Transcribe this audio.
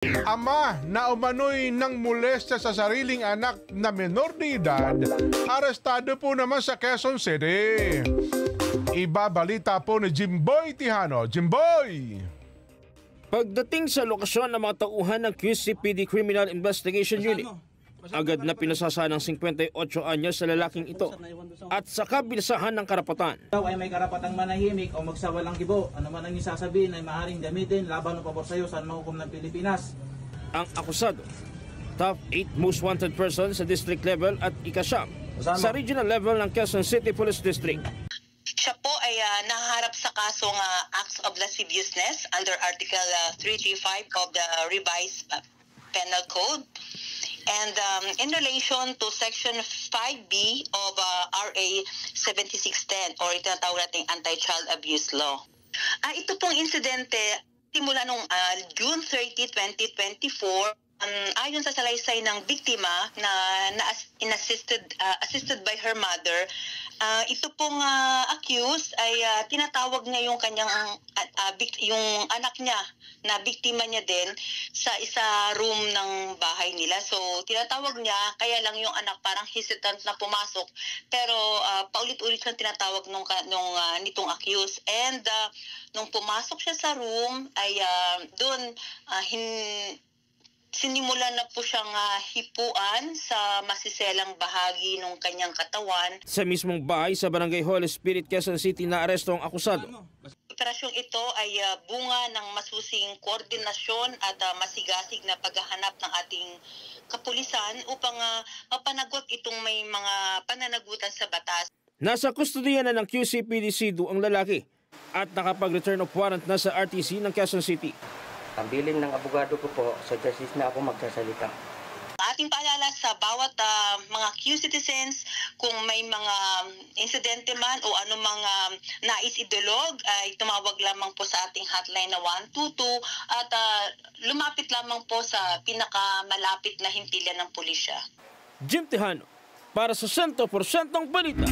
Ama na umano'y nang molesta sa sariling anak na menor de edad, arestado po naman sa Quezon City. Ibabalita po ni Jimboy Tihano. Jimboy! Pagdating sa lokasyon ng mga tauhan ng QCPD Criminal Investigation Unit, agad na pinasasa ng 58 anyos sa lalaking ito at sa kabisahan ng karapatan. Ikaw ay may karapatang manahimik o magsawalang kibo. Ano man ang isasabihin ay maaaring gamitin laban o pabor sa iyo sa mahukom ng Pilipinas. Ang akusado, top 8 most wanted person sa district level at ika-9 sa regional level ng Quezon City Police District. Siya po ay naharap sa kasong acts of lasciviousness under Article 335 of the Revised Penal Code. And in relation to Section 5B of RA 7610 or itinatawag nating Anti-Child Abuse Law. Ito pong insidente simula nung June 30, 2024, ayon sa salaysay ng biktima na assisted by her mother, ito pong accused ay tinatawag niya yung kanyang yung anak niya na biktima niya din sa isa room ng bahay nila. So tinatawag niya, kaya lang yung anak parang hesitant na pumasok, pero paulit-ulit siyang tinatawag nitong accused. And nung pumasok siya sa room ay doon sinimulan na po siyang hipuan sa masiselang bahagi ng kanyang katawan. Sa mismong bahay sa Barangay Holy Spirit, Quezon City, na aresto ang akusado. Operasyong ito ay bunga ng masusing koordinasyon at masigasig na paghahanap ng ating kapulisan upang mapanagot itong may mga pananagutan sa batas. Nasa kustodiya na ng QCPD Cebu ang lalaki at nakapag-return of warrant na sa RTC ng Quezon City. Ang bilin ng abogado ko po, sa justice na ako magsasalita. Ating paalala sa bawat mga Q-citizens, kung may mga insidente man o anumang nais idulog, ay tumawag lamang po sa ating hotline na 122 at lumapit lamang po sa pinakamalapit na himpilan ng pulisya. Jim Tejano, para sa 100% balita.